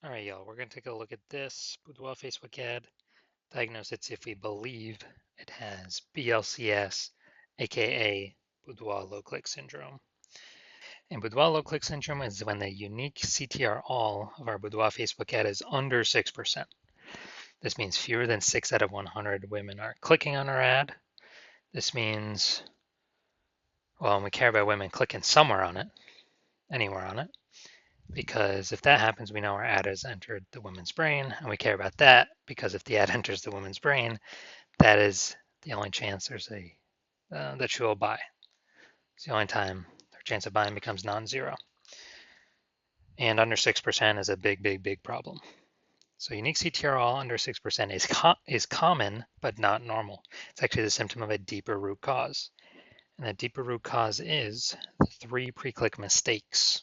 All right, y'all, we're going to take a look at this Boudoir Facebook ad. Diagnose it if we believe it has BLCS, aka Boudoir low click syndrome. And Boudoir low click syndrome is when the unique CTR all of our Boudoir Facebook ad is under 6%. This means fewer than 6 out of 100 women are clicking on our ad. This means, well, we care about women clicking somewhere on it, anywhere on it. Because if that happens, we know our ad has entered the woman's brain, and we care about that because if the ad enters the woman's brain, that is the only chance there's that she will buy. It's the only time her chance of buying becomes non-zero. And under 6% is a big, big, big problem. So unique CTRL under 6% is common, but not normal. It's actually the symptom of a deeper root cause. And that deeper root cause is the 3 pre-click mistakes.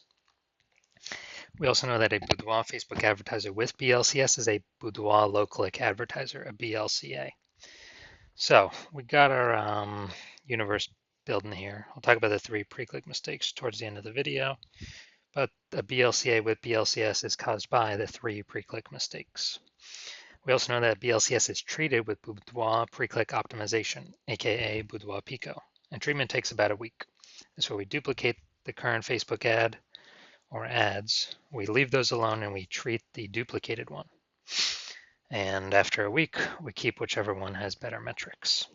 We also know that a Boudoir Facebook advertiser with BLCS is a Boudoir low-click advertiser, a BLCA. So we got our universe building here. I'll talk about the 3 pre-click mistakes towards the end of the video, but a BLCA with BLCS is caused by the 3 pre-click mistakes. We also know that BLCS is treated with Boudoir pre-click optimization, aka Boudoir Pico, and treatment takes about a week. This is where we duplicate the current Facebook ad or ads, we leave those alone and we treat the duplicated one. And after a week, we keep whichever one has better metrics.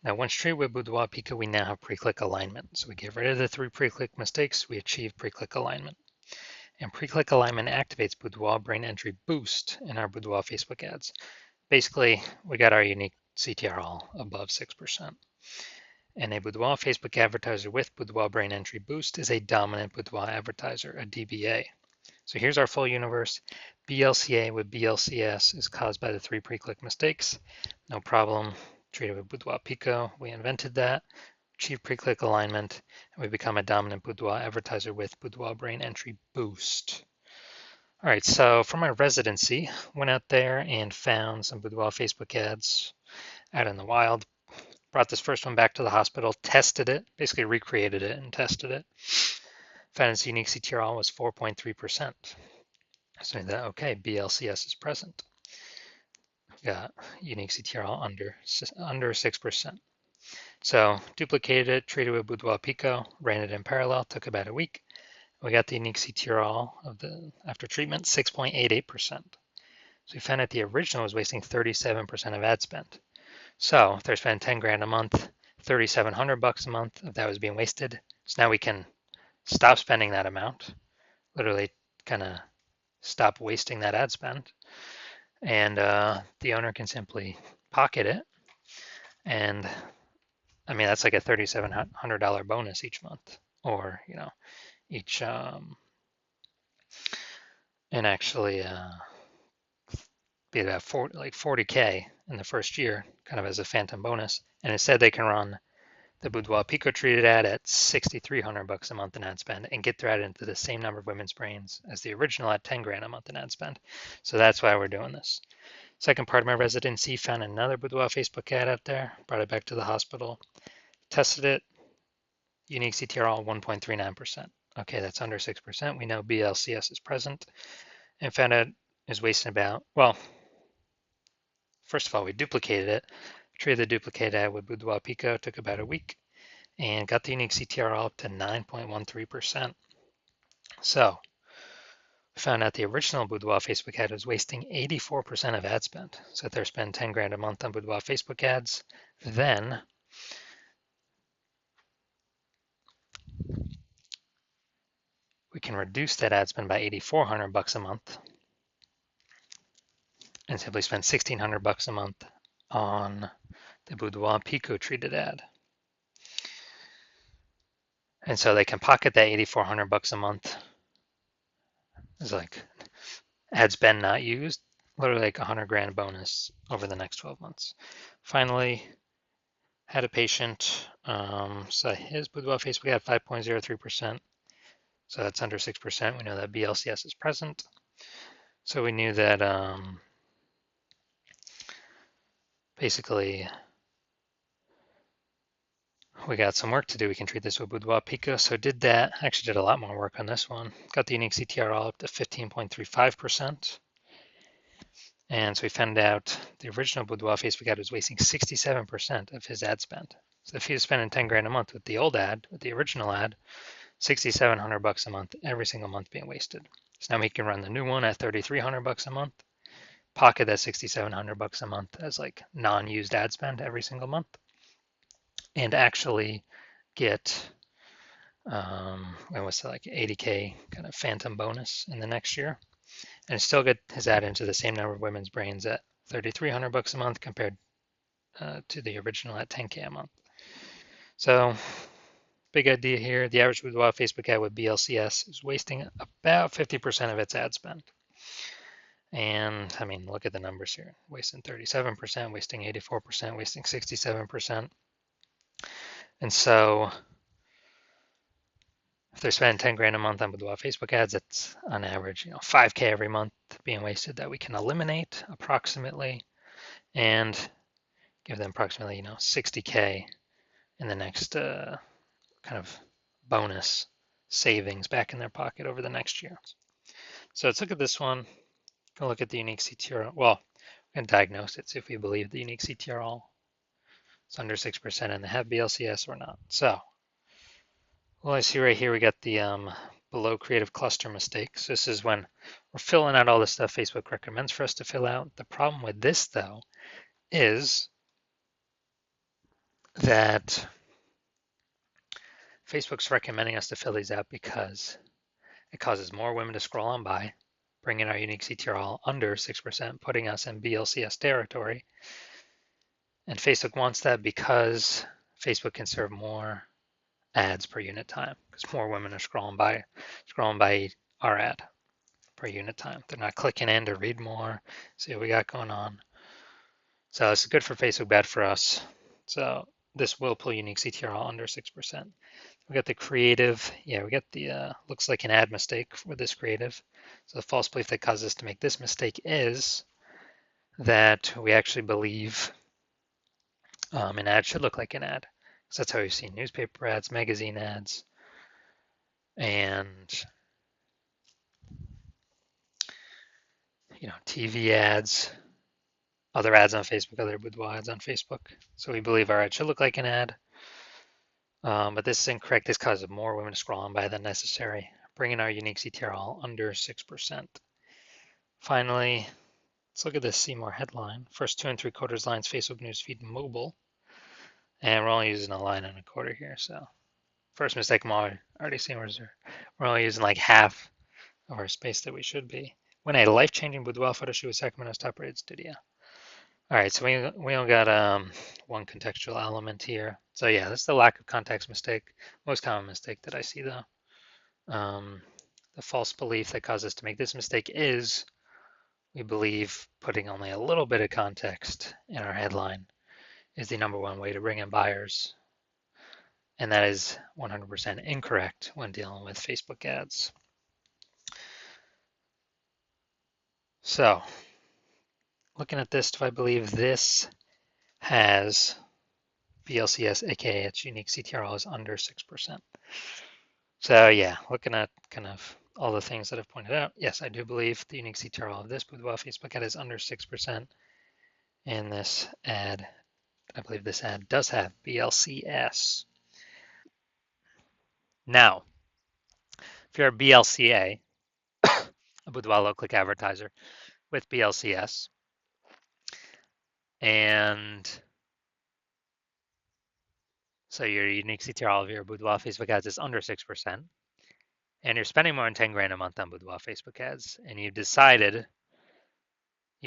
Now, once treated with Boudoir Pico, we now have pre-click alignment. So we get rid of the 3 pre-click mistakes, we achieve pre-click alignment. And pre-click alignment activates Boudoir brain entry boost in our Boudoir Facebook ads. Basically, we got our unique CTR all above 6%. And a Boudoir Facebook advertiser with Boudoir brain entry boost is a dominant Boudoir advertiser, a DBA. So here's our full universe. BLCA with BLCS is caused by the 3 pre-click mistakes. No problem. Treated with Boudoir Pico. We invented that. Achieve pre-click alignment. And we become a dominant Boudoir advertiser with Boudoir brain entry boost. All right, so for my residency, went out there and found some Boudoir Facebook ads out in the wild. Brought this first one back to the hospital, tested it, basically recreated it and tested it. Found its unique CTRL was 4.3%. So that, okay, BLCS is present. Got unique CTRL under 6%. So duplicated it, treated with Boudoir Pico, ran it in parallel, took about a week. We got the unique CTRL of the after treatment, 6.88%. So we found that the original was wasting 37% of ad spend. So if they're spending 10 grand a month, 3,700 bucks a month, if that was being wasted. So now we can stop spending that amount, literally kind of stop wasting that ad spend. And the owner can simply pocket it. And I mean, that's like a $3,700 bonus each month, or, you know, each, and actually be that 40K in the first year, kind of as a phantom bonus. And instead they can run the Boudoir Pico treated ad at 6,300 bucks a month in ad spend and get their ad into the same number of women's brains as the original at 10 grand a month in ad spend. So that's why we're doing this. Second part of my residency, found another Boudoir Facebook ad out there, brought it back to the hospital, tested it, unique CTRL 1.39%. Okay, that's under 6%. We know BLCS is present, and found out is wasting about, well, first of all, we duplicated it, treated the duplicated ad with Boudoir Pico, took about a week, and got the unique CTRL up to 9.13%. So we found out the original Boudoir Facebook ad was wasting 84% of ad spend. So if they're spending 10 grand a month on Boudoir Facebook ads, then we can reduce that ad spend by 8,400 bucks a month and simply spend 1,600 bucks a month on the Boudoir Pico treated ad. And so they can pocket that 8,400 bucks a month. It's like ad spend not used, literally like 100 grand bonus over the next 12 months. Finally, had a patient, so his Boudoir Facebook had 5.03%. So that's under 6%. We know that BLCS is present. So we knew that basically we got some work to do. We can treat this with Boudoir Pico. So did that. Actually did a lot more work on this one. Got the unique CTR all up to 15.35%. And so we found out the original Boudoir Facebook ad was wasting 67% of his ad spend. So if he was spending 10 grand a month with the old ad, with the original ad, 6,700 bucks a month, every single month being wasted. So now he can run the new one at 3,300 bucks a month, pocket that 6,700 bucks a month as like non-used ad spend every single month, and actually get what's it, like 80K kind of phantom bonus in the next year, and still get his ad into the same number of women's brains at 3,300 bucks a month compared to the original at 10K a month. So big idea here. The average Boudoir Facebook ad with BLCS is wasting about 50% of its ad spend. And I mean, look at the numbers here. Wasting 37%, wasting 84%, wasting 67%. And so if they're spending 10 grand a month on Boudoir Facebook ads, it's on average, 5K every month being wasted that we can eliminate approximately and give them approximately, 60K in the next kind of bonus savings back in their pocket over the next year. So let's look at this one. Go look at the unique CTR. Well, we're going to diagnose it, see if we believe the unique CTR is under 6% and they have BLCS or not. So, well, I see right here we got the below creative cluster mistake. So this is when we're filling out all the stuff Facebook recommends for us to fill out. The problem with this, though, is that Facebook's recommending us to fill these out because it causes more women to scroll on by, bringing our unique CTR under 6%, putting us in BLCS territory. And Facebook wants that because Facebook can serve more ads per unit time because more women are scrolling by our ad per unit time. They're not clicking in to read more, see what we got going on. So it's good for Facebook, bad for us. So this will pull unique CTR under 6%. We got the creative. Yeah, we got the looks like an ad mistake with this creative. So the false belief that caused us to make this mistake is that we actually believe an ad should look like an ad. So that's how we've seen newspaper ads, magazine ads, and TV ads, other ads on Facebook, other boudoir ads on Facebook. So we believe our ad should look like an ad. But this is incorrect. This causes more women to scroll on by than necessary, bringing our unique CTR all under 6%. Finally, let's look at this See More headline. First 2 3/4 lines, Facebook newsfeed mobile. And we're only using a line and a quarter here. So first mistake I'm already seeing we're only using like half of our space that we should be. When a life-changing boudoir photo shoot with Sacramento's top-rated studio. All right, so we only got one contextual element here. So yeah, that's the lack of context mistake. Most common mistake that I see though. The false belief that caused us to make this mistake is we believe putting only a little bit of context in our headline is the number one way to bring in buyers. And that is 100% incorrect when dealing with Facebook ads. So looking at this, do I believe this has BLCS, aka its unique CTRL is under 6%? So yeah, looking at kind of all the things that I've pointed out, yes, I do believe the unique CTRL of this Boudoir Facebook ad is under 6%. And this ad, I believe this ad does have BLCS. Now, if you're a BLCA, a Boudoir low click advertiser with BLCS, and so your unique CTR of your Boudoir Facebook ads is under 6%, and you're spending more than 10 grand a month on Boudoir Facebook ads, and you've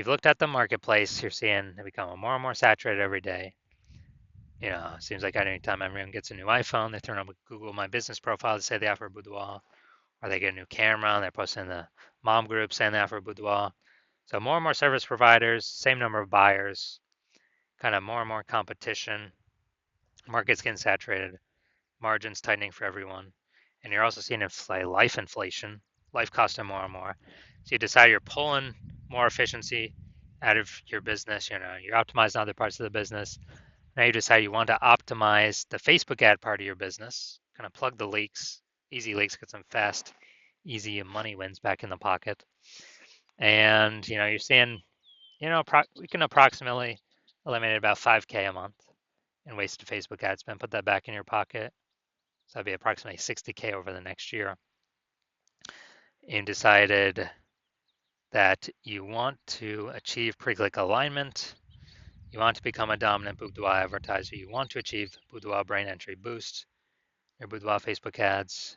looked at the marketplace, you're seeing it become more and more saturated every day. It seems like anytime everyone gets a new iPhone, they turn on Google My Business profile to say they offer Boudoir, or they get a new camera and they're posting in the mom group saying they offer Boudoir. So more and more service providers, same number of buyers, kind of more and more competition. Market's getting saturated, margins tightening for everyone. And you're also seeing life inflation, life costing more and more. So you decide you're pulling more efficiency out of your business. You're optimizing other parts of the business, Now you decide you want to optimize the Facebook ad part of your business, kind of plug the leaks, easy leaks, get some fast, easy money wins back in the pocket. And you're seeing, we can approximately eliminate about 5K a month in wasted Facebook ad spend. Put that back in your pocket. So that'd be approximately 60K over the next year. And decided that you want to achieve pre-click alignment. You want to become a dominant Boudoir advertiser. You want to achieve Boudoir brain entry boost, your Boudoir Facebook ads,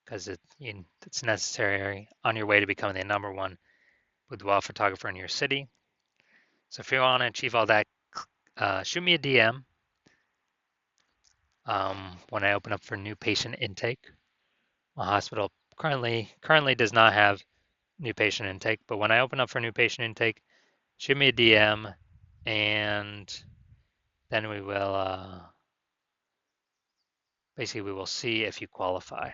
because it's necessary on your way to becoming the #1 boudoir photographer in your city. So if you want to achieve all that, shoot me a DM when I open up for new patient intake. My hospital currently does not have new patient intake, but when I open up for new patient intake, shoot me a DM, and then we will basically we will see if you qualify.